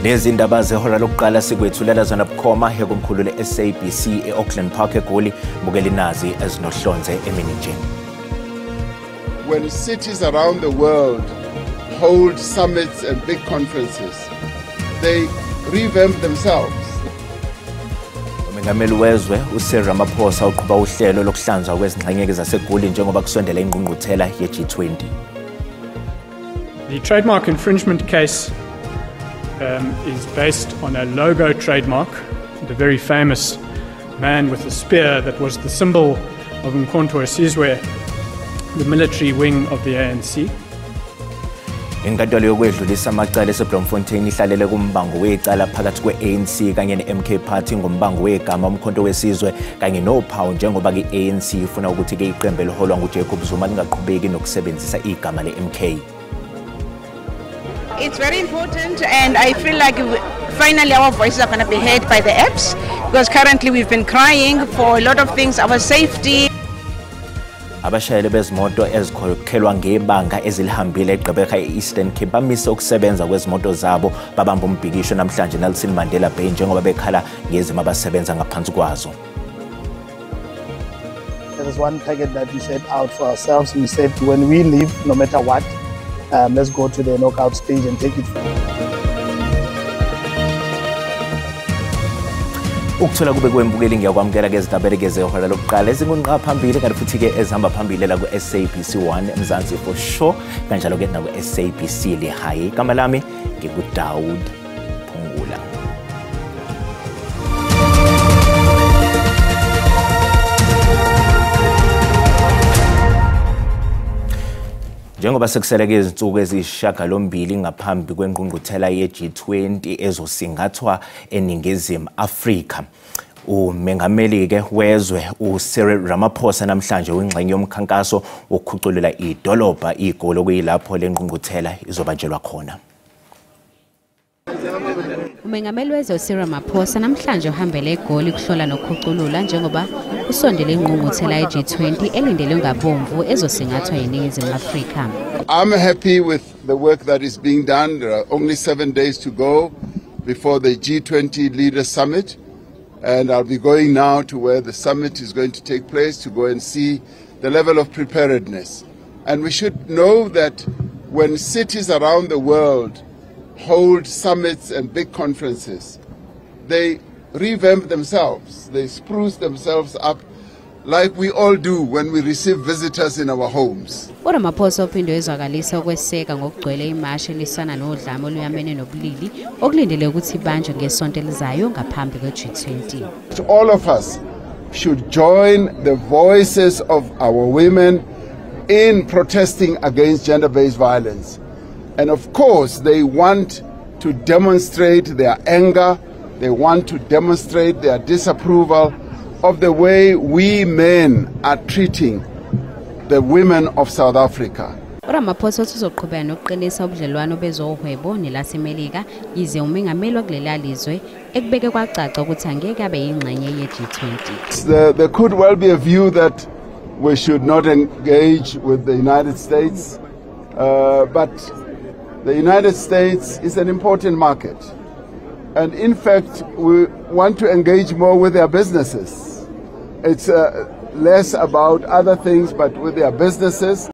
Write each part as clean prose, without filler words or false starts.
Lezi ndaba zehora lokuqala sikwethulela zona bukhoma ekumkhulu le-SABC e-Auckland Park eGoli bukela inazi ezinohlonze eminijeni. When cities around the world hold summits and big conferences, they revamp themselves. Umengameli wezwe uCyril Ramaphosa uqhuba uhlelo lokuhlanzwa kwezingxenyeke zaseGoli njengoba kusondela ingqungquthela ye-G20. The trademark infringement case is based on a logo trademark, the very famous man with the spear that was the symbol of Umkhonto we Sizwe, the military wing of the ANC. Inkantolo yokwedlulisa amacala eseBloemfontein ihlalele kumbango wecala phakathi kwe-ANC kanye ne-MK Party ngombango wegama Umkhonto we Sizwe kanye nophawu njengoba ke-ANC ifuna ukuthi ke iqembu eliholwa nguJacob Zuma lingaqhubeki nokusebenzisa igama le-MK. It's very important, and I feel like finally our voices are going to be heard by the apps, because currently we've been crying for a lot of things, our safety. Abashayeli bezimoto ezikhokhelwa ngebanga ezilihambile eGqeberha e-Eastern Cape bamise ukusebenza kwezimoto zabo babamba umbhikisho namhlanje Nelson Mandela Bay njengoba bekhala ngezimo abasebenza ngaphansi kwazo. There is one target that we set out for ourselves. We said when we leave, no matter what, let's go to the knockout stage and take it forward. Ukuthola kube kwembukeli ngiyakwamukela ke izindabeleke zehora lokuqala ezingunqa phambili kanti futhi ke ezihamba phambili la ku-SABC 1 eMzansi for sure kanjalo ke naku-SABC lehayi igama lami ngikuDaud Phungula. Njengoba sekuseleke izinsuku eziyishagalombili ngaphambi kwengqungquthela ye-G20 ezosingathwa eNingizimu Afrika, umengameli ke wezwe uCyril Ramaphosa namhlanje uyingxenye yomkhankaso wokukhuculula idolobha iGoli okuyilapho lengqungquthela izobanjelwa khona. Umengameli wezwe uCyril Ramaphosa namhlanje uhambele eGoli kuhlola nokukhuculula njengoba usondele ingqungquthela ye-G20 elindelwe ngabomvu ezosingathwa eNingizimu Afrika. I'm happy with the work that is being done. There are only 7 days to go before the G20 Leaders Summit, and I'll be going now to where the summit is going to take place to go and see the level of preparedness. And we should know that when cities around the world hold summits and big conferences, they revamp themselves, they spruce themselves up like we all do when we receive visitors in our homes. uRamaphosa uphinde ezwakalisa ukweseka ngokugcwele imashi elisana nodlame oluyamene nobulili okulindele ukuthi ibanjwe ngesonto elizayo ngaphambi kwe-G20. All of us should join the voices of our women in protesting against gender-based violence. And of course, they want to demonstrate their anger, they want to demonstrate their disapproval of the way we men are treating the women of South Africa. uRamaphosa uzoqhubeka nokuqinisa ubudlelwano bezohwebo nelasemelika yize umengameli wakulela lizwe ekubeke kwacaca ukuthi angeke abe yingxenye ye-G20. There could well be a view that we should not engage with the United States, but the United States is an important market. And in fact, we want to engage more with their businesses. It's less about other things, but with their businesses.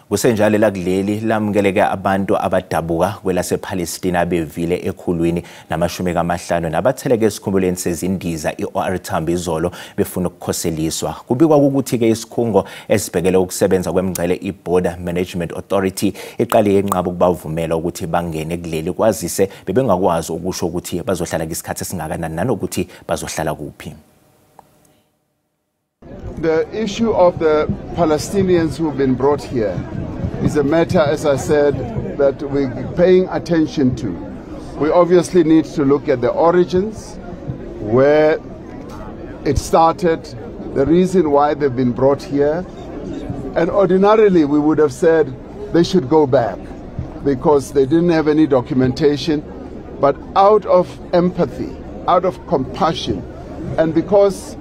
Kusenjalo lakuleli lamukeleke abantu abadabuka kwelasePalestina bevile ekhulwini na50 nabatheleke esikhumbulweni sezindiza iOR Tambo izolo befuna ukukhoseliswa. Kubikwa ukuthi ke isikhungo esibhekele ukusebenza kwemngcele iBorder Management Authority iqale yenqaba ukubavumela ukuthi bangene kuleli kwazise bebengakwazi ukusho ukuthi bazohlala isikhathi esingakanani nanokuthi bazohlala kuphi. The issue of the Palestinians who've been brought here is a matter, as I said, that we're paying attention to. We obviously need to look at the origins, where it started, the reason why they've been brought here. And ordinarily we would have said they should go back because they didn't have any documentation. But out of empathy, out of compassion, and because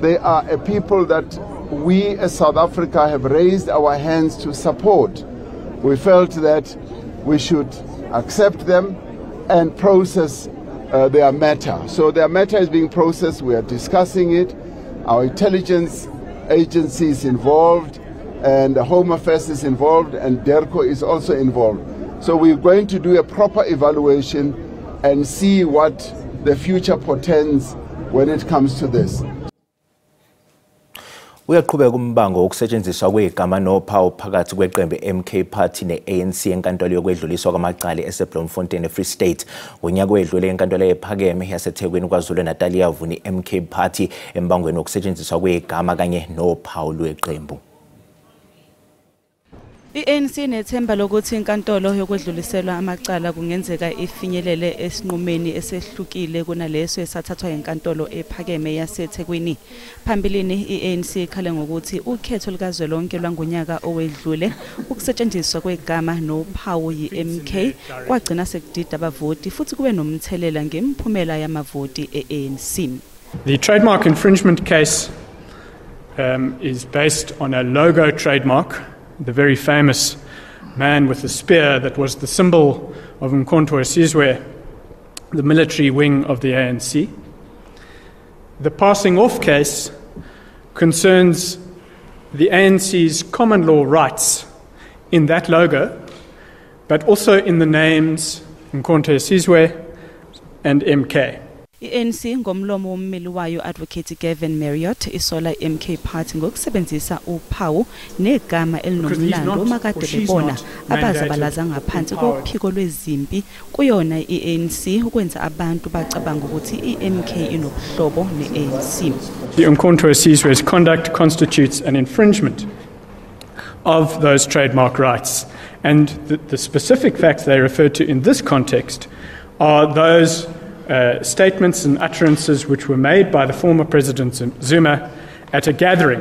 they are a people that we as South Africa have raised our hands to support we felt that we should accept them and process their matter. So their matter is being processed. We are discussing it. Our intelligence agency is involved, and the Home Affairs is involved, and DERCO is also involved. So we're going to do a proper evaluation and see what the future portends when it comes to this. Uyaqhubeka umbango wokusetshenziswa kwegama nophawu phakathi kweqembu MK Party ne-ANC enkantolo yokwedluliswa kwamacala eseBloemfontein eFree State. Ngonyaka wedlule enkantolo ephakeme yaseThekwini KwaZulu-Natal yavuna i-MK Party embangweni wokusetshenziswa kwegama kanye nophawu lweqembu. I-ANC nethemba lokuthi inkantolo yokwedluliselwa amacala kungenzeka ifinyelele esinqumeni esehlukile kunaleso esathathwa inkantolo ephakeme yaseThekwini. Phambilini i-ANC ikhale ngokuthi ukhetho likazwelonke lwangonyaka owedlule ukusetshenziswa kwegama nophawu yi-MK kwagcina sekudida abavoti futhi kube nomthelela ngemphumela yamavoti e-ANC. The trademark infringement case is based on a logo trademark. The very famous man with the spear that was the symbol of Umkhonto we Sizwe, the military wing of the ANC. The passing off case concerns the ANC's common law rights in that logo, but also in the names Umkhonto we Sizwe and MK. I-ANC ngomlomo wommeli wayo Advocate Gavin Marriott isola MK Party ngokusebenzisa uphawu negama elinomlando makade bebona abazabalaza ngaphansi kophiko lwezimpi kuyona i-ANC ukwenza abantu bacabanga ukuthi i-MK inobuhlobo ne-ANC. The Umkhonto we Sizwe's conduct constitutes an infringement of those trademark rights, and the specific facts they refer to in this context are those statements and utterances which were made by the former President Zuma at a gathering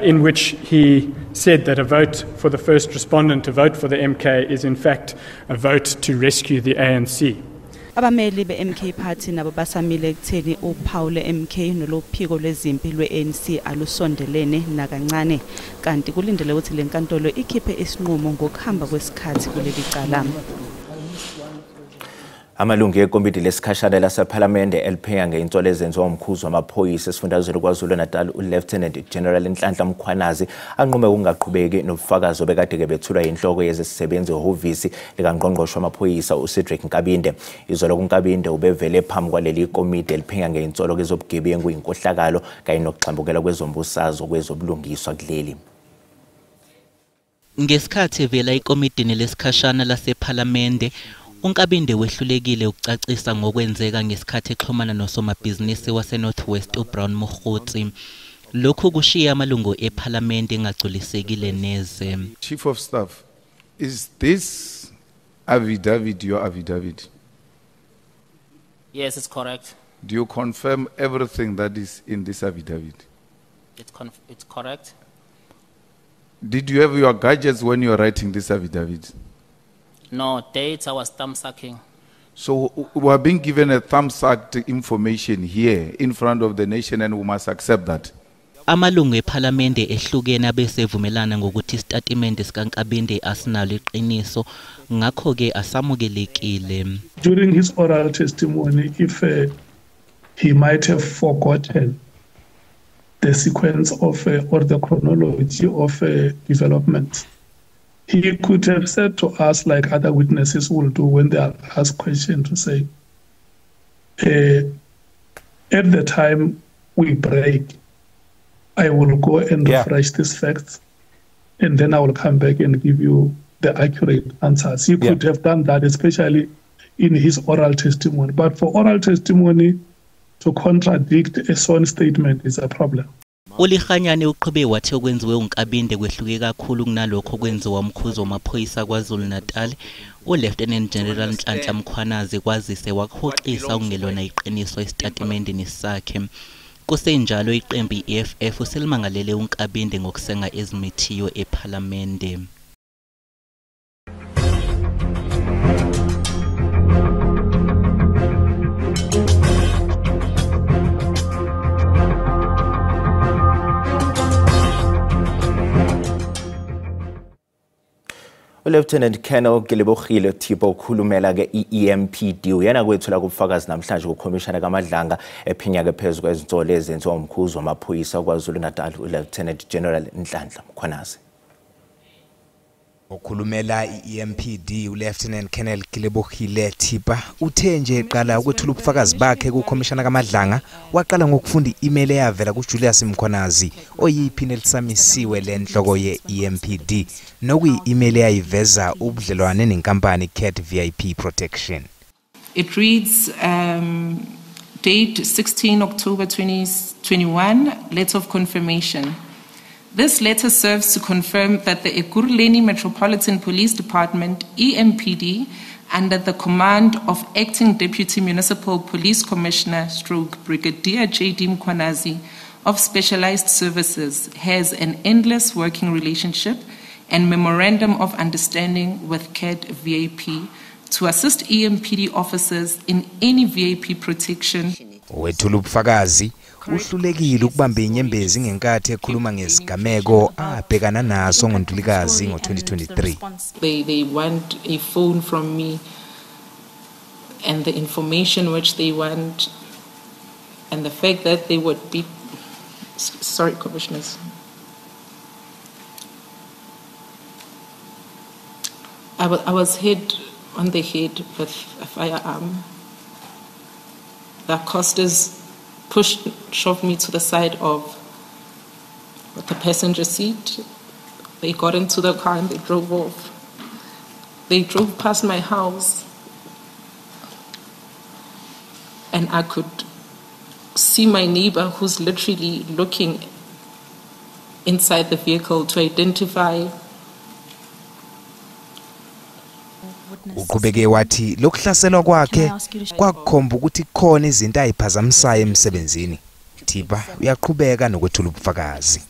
in which he said that a vote for the first respondent, a vote for the MK, is in fact a vote to rescue the ANC. Abameli be-MK Party nabo basamile ekutheni uphawu le-MK nolophiko lwezimpi lwe-ANC alusondelene nakancane kanti kulindele ukuthi le nkantolo ikhiphe isinqumo ngokuhamba kwesikhathi kuleli cala. Amalungu ekomiti lesikhashana lasephalamende eliphenya ngeinsolo ezenziwa umkhuzi wamaphoyisa esifundazweni KwaZulu-Natal uLieutenant General Nhlanhla Mkhwanazi anqume ukungaqhubeki nobufakazi obekade bethulwa yinhloko yezisebenzi ehhovisi likangqongqoshe wamaphoyisa uCedric Nkabinde. Izolo kuNkabinde ubevele phambi kwaleli komiti eliphenya ngeinsolo kezobugebengu inkohlakalo kanye nokuxambukela kwezombusazwe kwezobulungiswa kuleli. Ngesikhathi evela ikomitini lesikhashana lasephalamende uNkabinde wehlulekile ukucacisa ngokwenzeka ngesikhathi exhumana nosomabhizinisi waseNorthwest uBrown Mokgotsi. Lokhu kushiya amalungu ePhalamende engagculisekile neze. Chief of Staff, is this affidavit your affidavit? Yes, it's correct. Do you confirm everything that is in this affidavit? It's correct. Did you have your gadgets when you were writing this affidavit? No, data was thumb-sucking. So we are being given a thumb-sucked information here in front of the nation and we must accept that. Amalungu ePhalamende ehlukene abesevumelana ngokuthi isitatimende sikaNkabinde asinalo iqiniso ngakho ke asamukelekile. During his oral testimony, if he might have forgotten the sequence of or the chronology of developments, he could have said to us, like other witnesses will do when they are asked questions, to say, at the time we break, I will go and refresh these facts, and then I will come back and give you the accurate answers. He could have done that, especially in his oral testimony. But for oral testimony to contradict a sworn statement is a problem. Ulikhanyane uqhube wathi okwenziwe uNkabinde kwehluke kakhulu kunalokho kwenziwa umkhuzi wamaphoyisa KwaZulu-Natal. uLieutenant General Nhlanhla Mkhwanazi kwazise wakhoxisa ungelona iqiniso esitatimendeni sakhe. Kusenjalo iqembu iEFF selimangalele uNkabinde ngokusenga ezimithiyo ePhalamende. Lieutenant Colonel Gilibogile Tipo ukhulumela ke EMPD uyena kwethula kubufakazi namhlanje kuCommissioner kaMadlanga ephinya ke phezulu kwezinsolo ezenziwa umkhuzi wamaphoyisa kwaZulu-Natal uLieutenant General Nhlanhla Mkhwanazi. Okhulumela iEMPD uLieutenant Colonel Gilibogile Tipa uthe nje eqala ukwethula ubufakazi bakhe kuCommissioner kaMadlanga waqala ngokufunda i-email eyavela kuJulius Mkhwanazi oyiphini elisamisiwe lenhloko yeEMPD nokuyi-email eyayiveza ubudlelwane nenkampani CAT VIP Protection. It reads date 16 October 2021 letter of confirmation. This letter serves to confirm that the Ekurhuleni Metropolitan Police Department, EMPD, under the command of Acting Deputy Municipal Police Commissioner / Brigadier J.D. Mkhwanazi of Specialized Services, has an endless working relationship and memorandum of understanding with CAT VIP to assist EMPD officers in any VIP protection. Wethula ubufakazi uhlulekile ukubamba inyembezi ngenkathi ekhuluma ngezigameko abhekana naso ngoNtulikazi ngo2023. They want a phone from me and the information which they want and the fact that they would be sorry commissioners. I was hit on the head with a firearm. The accosters shoved me to the side of the passenger seat. They got into the car and they drove off. They drove past my house and I could see my neighbor who's literally looking inside the vehicle to identify. Uqhubeke wathi lokuhlaselwa kwakhe kwakukhomba ukuthi khona izinto ayiphazamisayo emsebenzini. Tipa uyaqhubeka nokwethula ubufakazi.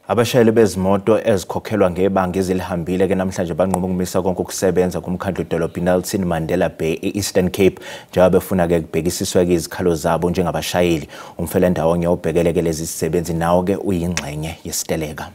Abashayeli bezimoto ezikhokhelwa ngebanga ezilihambile ke namhlanje banquma ukumisa konke ukusebenza kumkhandlu dolobha Nelson Mandela Bay eEastern Cape njengoba befuna ke kubhekisiswa ke izikhalo zabo njengabashayeli. Umfelandawonye obhekeleke lezi zisebenzi nawo ke uyingxenye yesiteleka.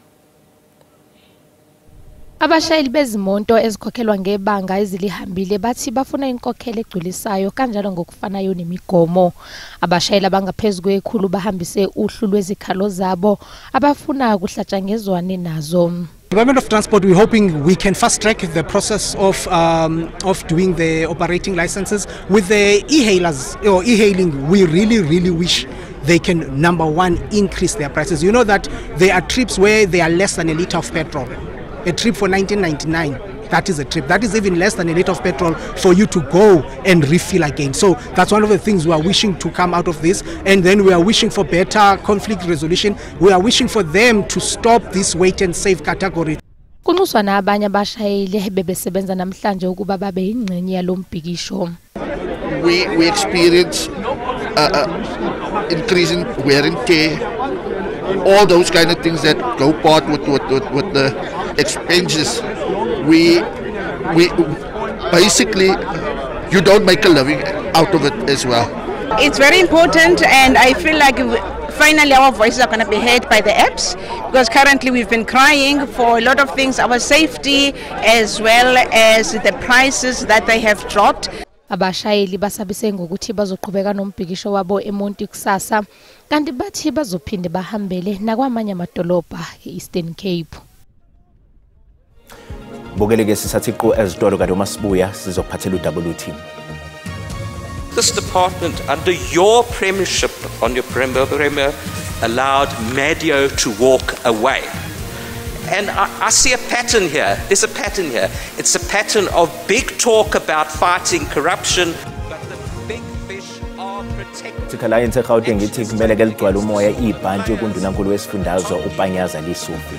Abashayeli bezimoto ezikhokhelwa ngebanga ezilihambile bathi bafuna inkokhelo egculisayo kanjalo ngokufanayo nemigomo. Abashayeli abangaphezulu kwekhulu bahambise uhlu lwezikhalo zabo abafuna kuhlatshangezwane nazo. Department of Transport, we're hoping we can fast track the process of doing the operating licenses. With the e-hailers or e-hailing, we really wish they can, number one, increase their prices. You know that there are trips where they are less than a litre of petrol. A trip for 1999, that is a trip. That is even less than a litre of petrol for you to go and refill again. So that's one of the things we are wishing to come out of this. And then we are wishing for better conflict resolution. We are wishing for them to stop this wait and save category. Kunxuswa nabanye abashayeli bebesebenza namhlanje ukuba babe ingcenye yalombhikisho. We experience increase in wear and tear, all those kind of things that go part with the expenses. We basically, you don't make a living out of it as well. It's very important, and I feel like finally our voices are going to be heard by the apps, because currently we've been crying for a lot of things, our safety as well as the prices that they have dropped. Abashayeli basabise ngokuthi bazoqhubeka nombhikisho wabo eMonti kusasa kanti bathi bazophinde bahambele nakwamanye amadolobha eEastern Cape. Bokeleke sisathiqo ezitolo kade uMasibuya sizokuphathela uWT. This department, under your premiership, on your premier, allowed Madio to walk away. And I see a pattern here. There's a pattern here. It's a pattern of big talk about fighting corruption, but the big fish are protected. Sikalayenze eGauteng ithi kumele ke ligcwala umoya ibhantshi kundunankulu wesifundazwe uPanyaza Lisufi.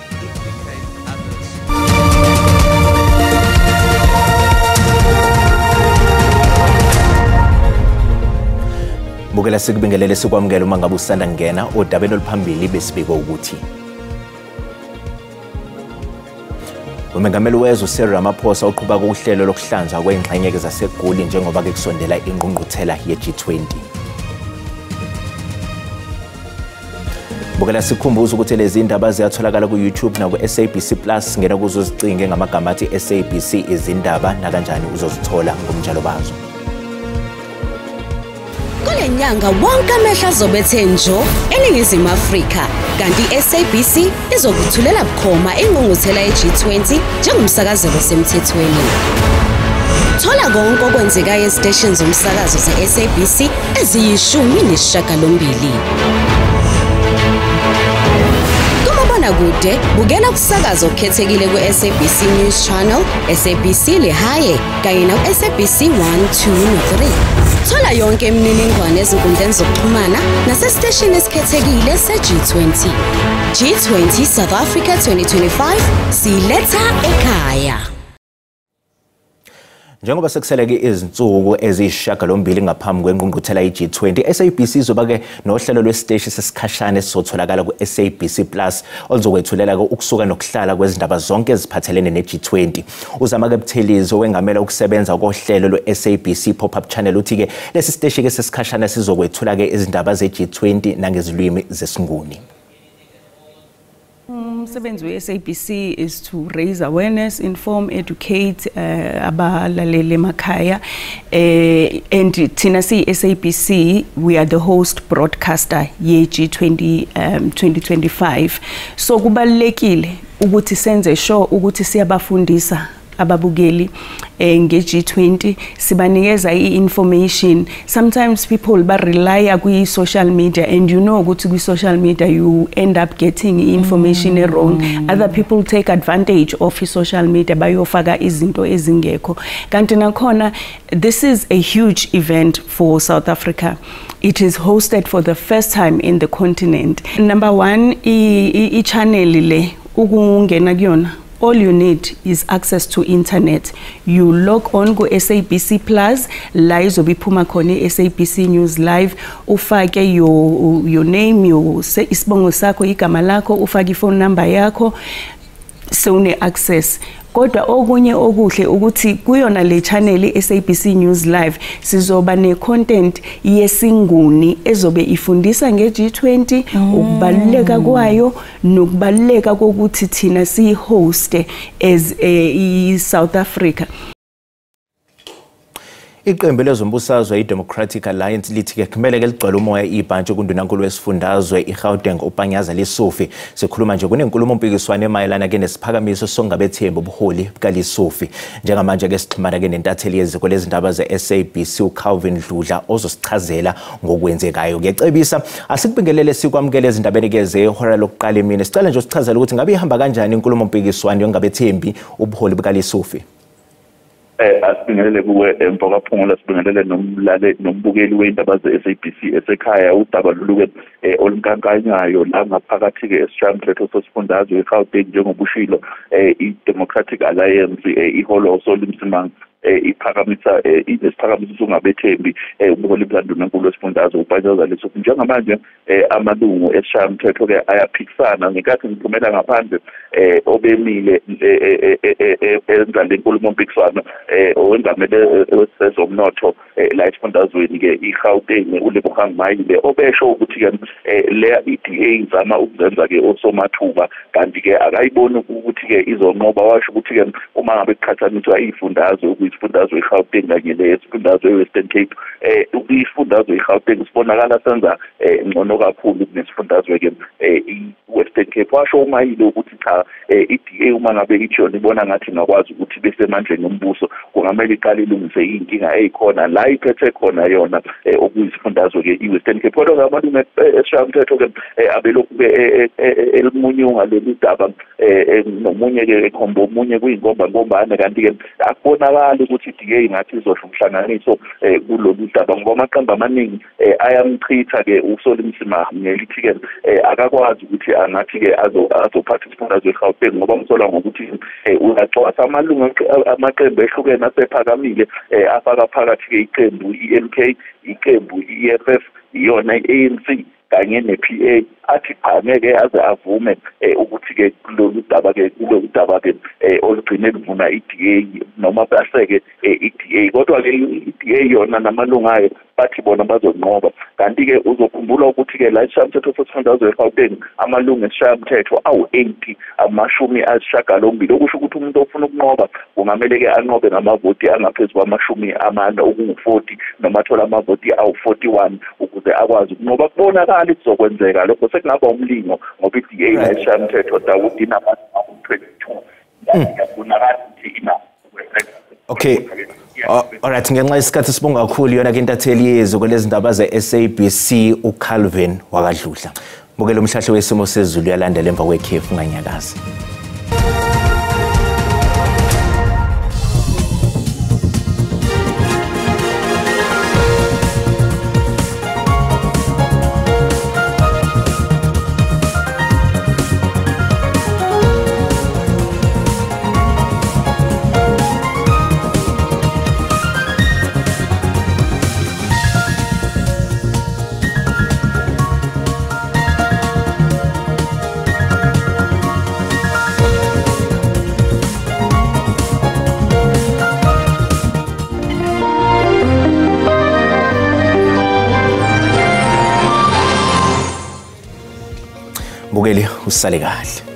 Bukela sikubingelele sikwamukela uma ngabe usanda ngena odabeni oluphambili besibiko ukuthi Umengameli wezwe Cyril Ramaphosa uqhuba kuhlelo lokuhlanzwa kwengxenye zaseGoli njengoba ke kusondela ingqungquthela ye-G20. Bukela sikhumbuza ukuthi lezi indaba ziyatholakala ku YouTube na ku SABC Plus ngena kuzo zicinge ngamagama athi SABC izindaba na kanjani uzozithola ngomjalo bazo. Kule nyanga wonke amehla azobethe njo eNingizimu Afrika kanti SABC izokuthulela bukhoma ingqungquthela ye-G20 njengomsakazelo semthethweni. Thola konke okwenzeka esiteshini zomsakazo ze-SABC eziyishumi-nesishiyagalombili. Kude bukela kusakaza okukhethekile ku-SABC News Channel, SABC Lehaye kanye na-SABC 1, 2 no 3. Thola yonke imininingwane ezinkundleni zokuxhumana nasesiteshini esikhethekile se-G20. G20 South Africa 2025 siletha ekhaya. Njengoba sekuseleke izinsuku eziyishiyagalombili ngaphambi kwengqungquthela ye-G20, SABC izoba ke nohlelo lwesiteshi sesikhashana esizotholakala ku-SABC Plus oluzokwethulela ukusuka nokuhlala kwezindaba zonke eziphathelene ne-G20. Uzama-ke Buthelezi owengamela ukusebenza kohlelo lwe-SABC pop-up channel uthi ke lesi siteshi ke sesikhashana sizokwethula ke izindaba ze-G20 nangezilwimi zesiNguni. Umsebenzi we-SABC is to raise awareness, inform, educate abalaleli emakhaya, and thina siyi-SABC we are the host broadcaster ye-G20 2025. So kubalulekile ukuthi senze sure ukuthi siyabafundisa ababukeli nge-G20 sibanikeza i-information. Sometimes people rely on social media, and you know ukuthi ku social media you end up getting information wrong. Other people take advantage of social media bayofaka izinto ezingekho. Kanti nakhona this is a huge event for South Africa. It is hosted for the first time in the continent. Number one, i-channel le ukungena kuyona, all you need is access to internet. You log on go SABC Plus, la izobiphuma khona SABC News Live, ufake your name, isibongo sakho, igama lakho, ufake ifone number yakho, sewune access. Kodwa okunye okuhle ukuthi kuyona le channel SABC News Live sizoba ne content yesinguni ezobe ifundisa nge-G20 ukubaluleka kwayo nokubaluleka kokuthi thina sihost as South Africa. Iqembu lezombusazwe i-Democratic Alliance lithi ke kumele ke ligcwele umoya ibhantshi kundunankulu wesifundazwe iGauteng uPanyaza Lesufi. Sikhuluma nje kunenkulumo mpikiswano emayelana ke nesiphakamiso songabethembu ubuholi bukaLesufi. Njengamanje ke sixhumana ke nentatheli yeziko lezindaba ze-SABC uCalvin Dludla ozosichazela ngokwenzekayo. Ngiyacebisa asikubingelele sikwamukele izindabeni ke zehora lokuqala emini. Sicela nje usichazele ukuthi ngabe ihamba kanjani inkulumo mpikiswano yongabethembi ubuholi bukaLesufi. Asibingelele kuwe empokaphungula sibingelele nombukeli weindaba ze-SABC esekhaya udaba loluke olunkankanyayo la ngaphakathi ke esishayamithetho sosifundazwe eGauteng njengobushilo i-Democratic Alliance iholo Solimsimang iphakamisa inesiphakamiso songabethembi ubuholi bukandunankulu wesifundazwe uPanyaza Lesufi. Njengamanje amalungu esishayamithetho ke ayaphikisana ngenkathi ngiphumela ngaphandle obemile enza le nkulumo mpikiswano owengamele wezomnotho la esifundazweni ke iGauteng uLebogang Mayile obesho ukuthi ke le EDA izama ukuzenza ke osomathuba kanti ke akayiboni ukuthi ke izonqoba washo ukuthi ke uma ngabe kuqhathaniswa izifundazwe ukuyifundazwe iGauteng kanye nesifundazwe eWestern Cape ukuyifundazwe iGauteng sibonakala senza ngcono kakhulu kunesifundazwe ke iWestern Cape. Washo uMayile ukuthi cha EDA uma ngabe ijoni ibona ngathi ngakwazi ukuthi besemandleni ombuso kungamele iqale ilungise inkinga ezikhona la iphethe khona yona okuyisifundazwe ke iWestern Cape. Kodwa ngamalungu esishayamithetho ke abelokhu elimunyunga leli daba nomunye ke ekhomba omunye kuyinkomba ngombane kanti ke akubonakala ukuthi iDA ngathi izosho umhlanganiso kulolu daba ngoba amaqembu amaningi ayamchitha ke uSolimsimang ngelithi ke akakwazi ukuthi angathi ke azophatha isifundazwe eGauteng ngoba umsola ngokuthi uyaxwasa amalungu amaqembu ehlukene asephakamile afaka phakathi ke iqembu iMK, iqembu iFF, iyona iANC kanye ne-PA athi cha ngeke aze avume ukuthi-ke kulolu daba-ke olugcine luvuna i-DA noma baseke i-DA. Kodwa-ke i-DA yona namalunga ayo bathi bona bazonqoba. Kanti-ke uzokhumbula ukuthi-ke la isishayamthetho sesifundazwe eGauteng amalunga esishayamthetho awu-80 80. Okusho ukuthi umuntu ofuna ukunqoba kungamele-ke anqobe ngamavoti angaphezu kwama40 okungu-40 noma athola amavoti awu-41 ukuze akwazi ukunqoba. Kubonakala kuzokwenzeka lokho sekungaba umlingo ngoba i-DA la isishayamthetho Dawudi nabantu awu-22 kubonakala ukuthi ina. Okay. Alright, ngenxa yesikhathi sibonga kakhulu yona ke intatheli yezwe kwelezindaba ze-SABC uCalvin wakadludla. Bukela umhlahlo wesimo sezulu yalandela emva kwekhefu nganyakaza. Bukeli usale kahle.